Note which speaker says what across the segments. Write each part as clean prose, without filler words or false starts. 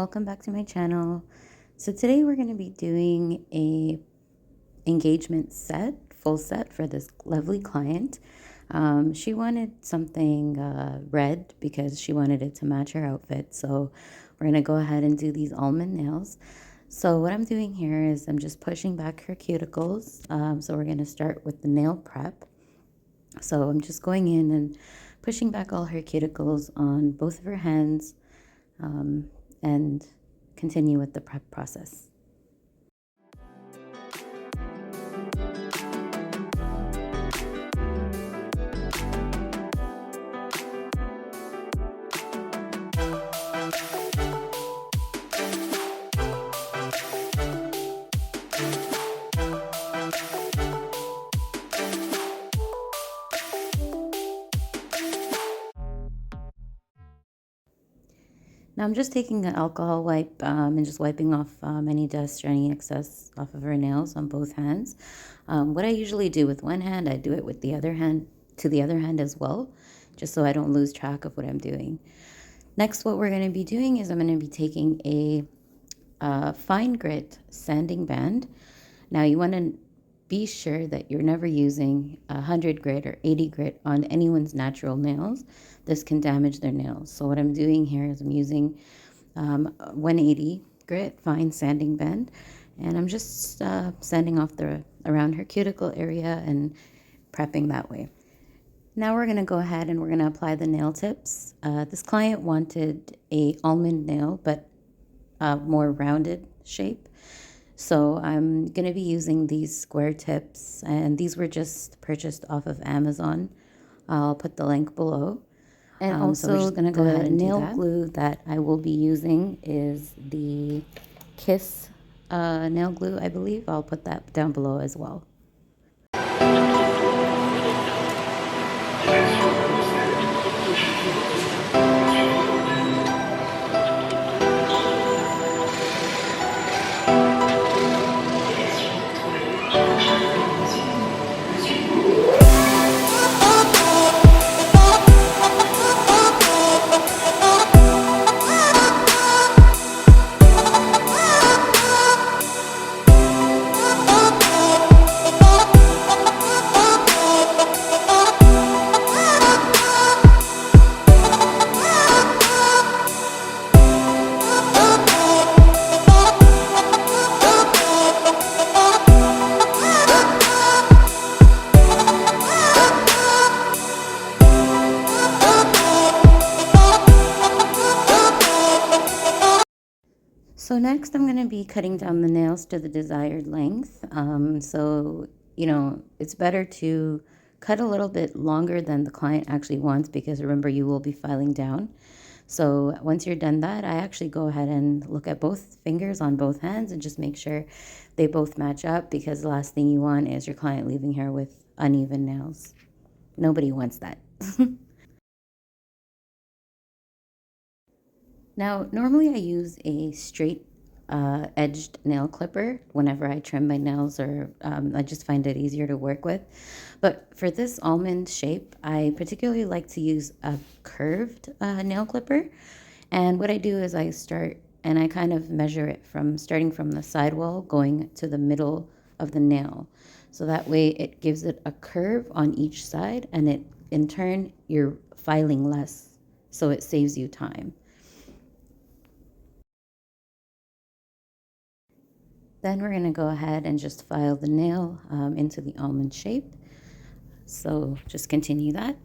Speaker 1: welcome back to my channel. So today we're going to be doing a engagement set, full set for this lovely client. She wanted something red because she wanted it to match her outfit. So we're going to go ahead and do these almond nails. So what I'm doing here is I'm just pushing back her cuticles. So we're going to start with the nail prep. So I'm just going in and pushing back all her cuticles on both of her hands and continue with the prep process. Now I'm just taking an alcohol wipe and just wiping off any dust or any excess off of her nails on both hands. What I usually do with one hand, I do it with the other hand to the other hand as well, just so I don't lose track of what I'm doing. Next, what we're going to be doing is I'm going to be taking a fine grit sanding band. Now you want to be sure that you're never using 100 grit or 80 grit on anyone's natural nails. This can damage their nails. So what I'm doing here is I'm using 180 grit fine sanding band, and I'm just sanding off around her cuticle area and prepping that way. Now we're going to go ahead and we're going to apply the nail tips. This client wanted a almond nail, but more rounded shape. So I'm going to be using these square tips, and these were just purchased off of Amazon. I'll put the link below. And also, so we're just going to go ahead and nail glue that I will be using is the Kiss nail glue, I believe. I'll put that down below as well. So next I'm going to be cutting down the nails to the desired length. So, it's better to cut a little bit longer than the client actually wants, because remember, you will be filing down. So once you're done that, I actually go ahead and look at both fingers on both hands and just make sure they both match up, because the last thing you want is your client leaving here with uneven nails. Nobody wants that. Now, normally I use a straight edged nail clipper whenever I trim my nails, or I just find it easier to work with. But for this almond shape, I particularly like to use a curved nail clipper. And what I do is I start and I kind of measure it starting from the sidewall going to the middle of the nail. So that way it gives it a curve on each side, and in turn you're filing less, so it saves you time. Then we're going to go ahead and just file the nail into the almond shape. So just continue that.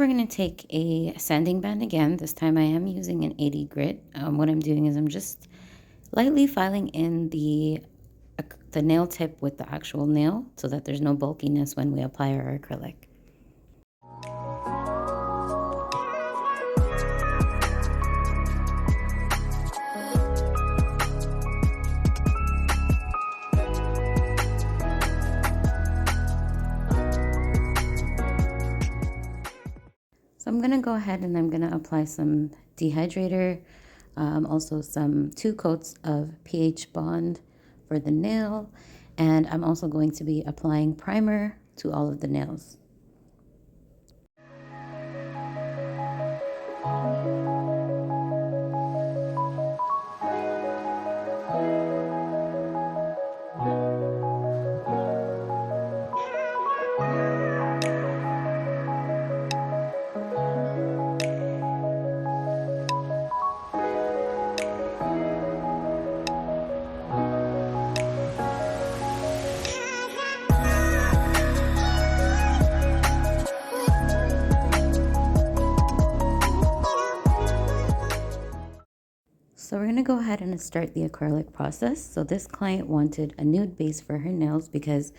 Speaker 1: we're going to take a sanding band again. This time I am using an 80 grit. What I'm doing is I'm just lightly filing in the nail tip with the actual nail so that there's no bulkiness when we apply our acrylic. So I'm going to go ahead and I'm going to apply some dehydrator, also some 2 coats of pH bond for the nail, and I'm also going to be applying primer to all of the nails. So we're going to go ahead and start the acrylic process. So this client wanted a nude base for her nails because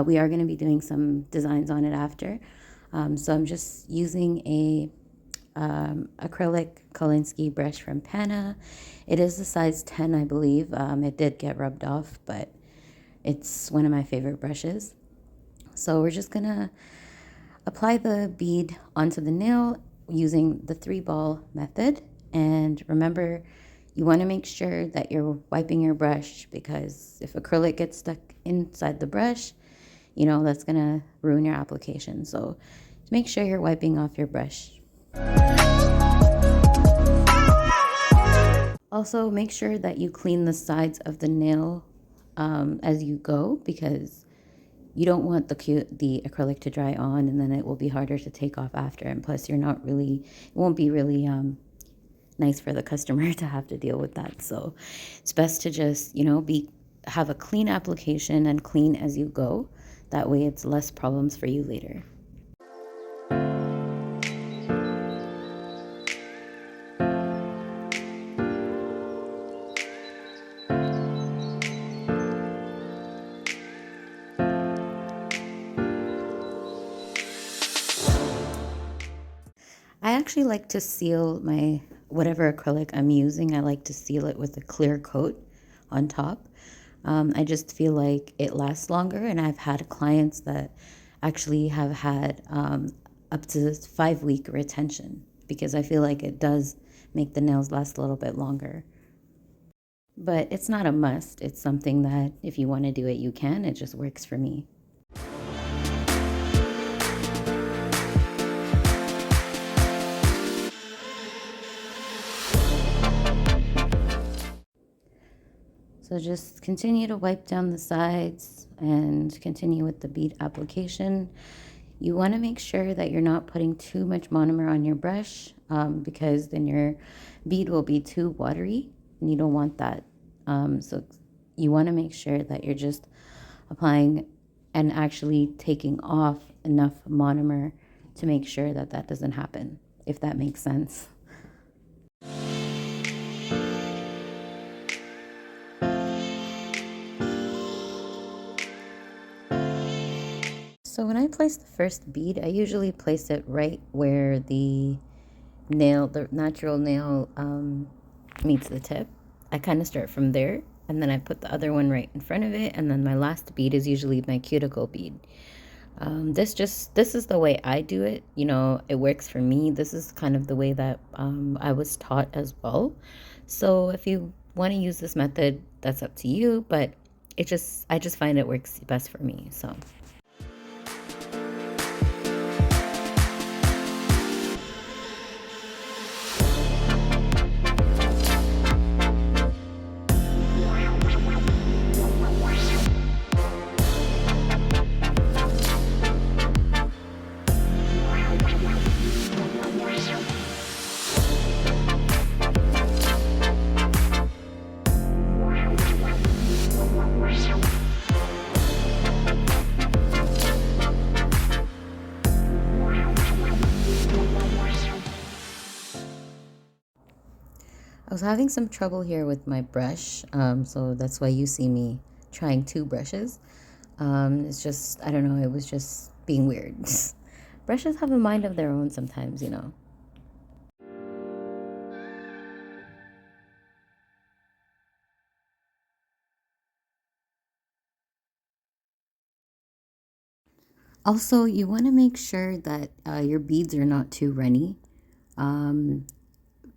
Speaker 1: we are going to be doing some designs on it after. So I'm just using a acrylic Kolinsky brush from Pana. It is the size 10, I believe. It did get rubbed off, but it's one of my favorite brushes. So we're just going to apply the bead onto the nail using the 3-ball method. And remember, you want to make sure that you're wiping your brush, because if acrylic gets stuck inside the brush, you know, that's going to ruin your application. So make sure you're wiping off your brush. Also, make sure that you clean the sides of the nail as you go, because you don't want the acrylic to dry on and then it will be harder to take off after. And plus, it won't be really nice for the customer to have to deal with that. So it's best to just, you know, have a clean application and clean as you go. That way it's less problems for you later. I actually like to seal my whatever acrylic I'm using. I like to seal it with a clear coat on top. I just feel like it lasts longer, and I've had clients that actually have had up to 5-week retention, because I feel like it does make the nails last a little bit longer. But it's not a must. It's something that if you want to do it, you can. It just works for me. So just continue to wipe down the sides and continue with the bead application. You want to make sure that you're not putting too much monomer on your brush, because then your bead will be too watery and you don't want that. So you want to make sure that you're just applying and actually taking off enough monomer to make sure that that doesn't happen, if that makes sense. So when I place the first bead, I usually place it right where the natural nail meets the tip. I kind of start from there, and then I put the other one right in front of it, and then my last bead is usually my cuticle bead. This is the way I do it. You know, it works for me. This is kind of the way that I was taught as well. So if you want to use this method, that's up to you, but I just find it works best for me. So having some trouble here with my brush, so that's why you see me trying two brushes. It's just, I don't know, it was just being weird. Brushes have a mind of their own sometimes, you know. Also, you want to make sure that your beads are not too runny. Um,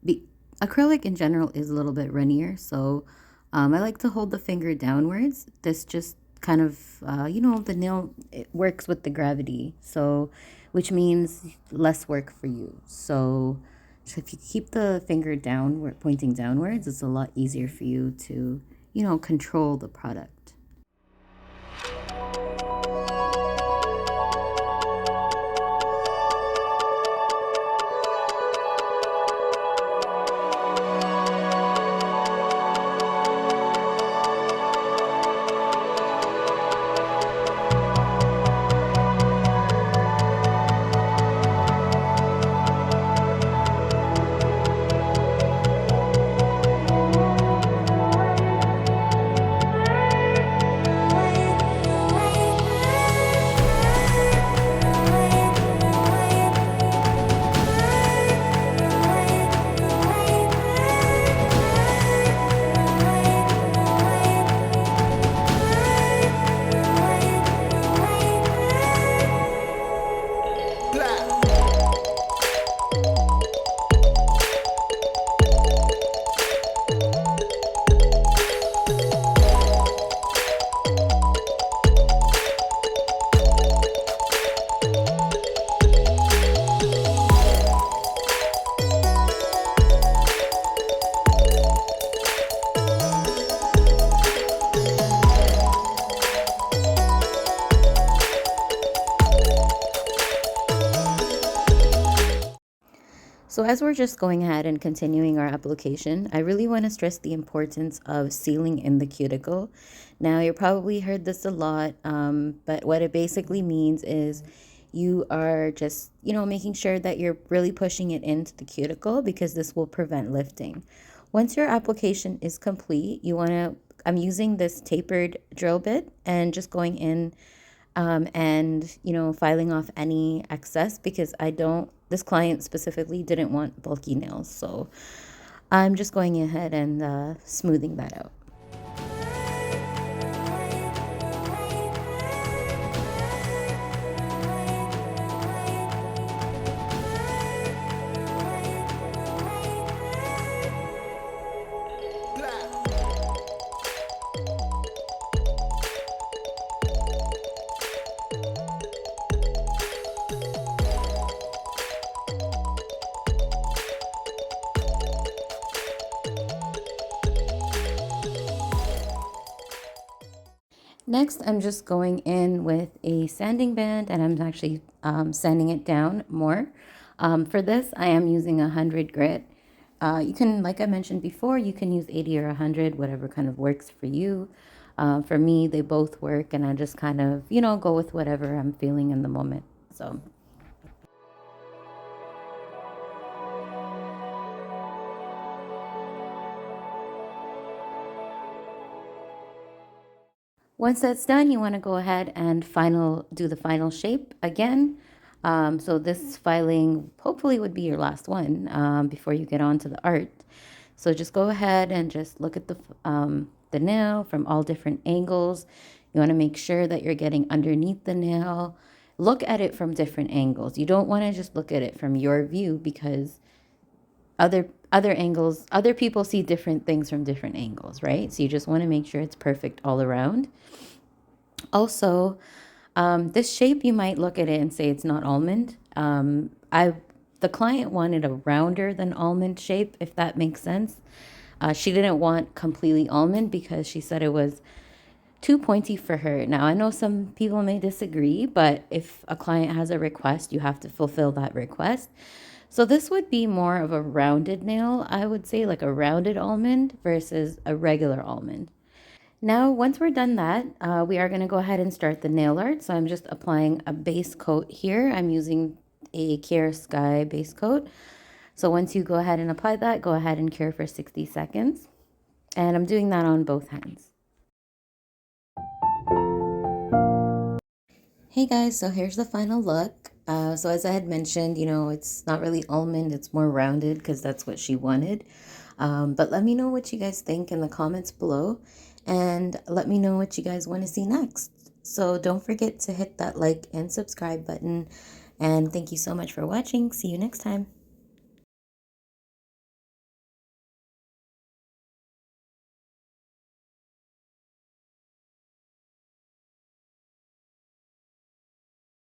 Speaker 1: be, Acrylic in general is a little bit runnier, so I like to hold the finger downwards. This just kind of, the nail, it works with the gravity, so which means less work for you. So if you keep the finger downward, pointing downwards, it's a lot easier for you to, control the product. So as we're just going ahead and continuing our application, I really want to stress the importance of sealing in the cuticle. Now, you probably heard this a lot, but what it basically means is you are just, making sure that you're really pushing it into the cuticle because this will prevent lifting. Once your application is complete, I'm using this tapered drill bit and just going in and filing off any excess because this client specifically didn't want bulky nails, so I'm just going ahead and smoothing that out. Next, I'm just going in with a sanding band and I'm actually sanding it down more. For this, I am using 100 grit. You can, like I mentioned before, you can use 80 or 100, whatever kind of works for you. For me, they both work and I just kind of, go with whatever I'm feeling in the moment. So once that's done, you want to go ahead and do the final shape again. So this filing hopefully would be your last one before you get on to the art. So just go ahead and just look at the nail from all different angles. You want to make sure that you're getting underneath the nail. Look at it from different angles. You don't want to just look at it from your view because other people see different things from different angles, right? So you just want to make sure it's perfect all around. Also, this shape, you might look at it and say it's not almond. The client wanted a rounder than almond shape, if that makes sense. She didn't want completely almond because she said it was too pointy for her. Now, I know some people may disagree, but if a client has a request, you have to fulfill that request. So this would be more of a rounded nail, I would say, like a rounded almond versus a regular almond. Now, once we're done that, we are going to go ahead and start the nail art. So I'm just applying a base coat here. I'm using a Care Sky base coat. So once you go ahead and apply that, go ahead and cure for 60 seconds. And I'm doing that on both hands. Hey guys, so here's the final look. So as I had mentioned, it's not really almond, it's more rounded because that's what she wanted. But let me know what you guys think in the comments below, and let me know what you guys want to see next. So don't forget to hit that like and subscribe button. And thank you so much for watching. See you next time.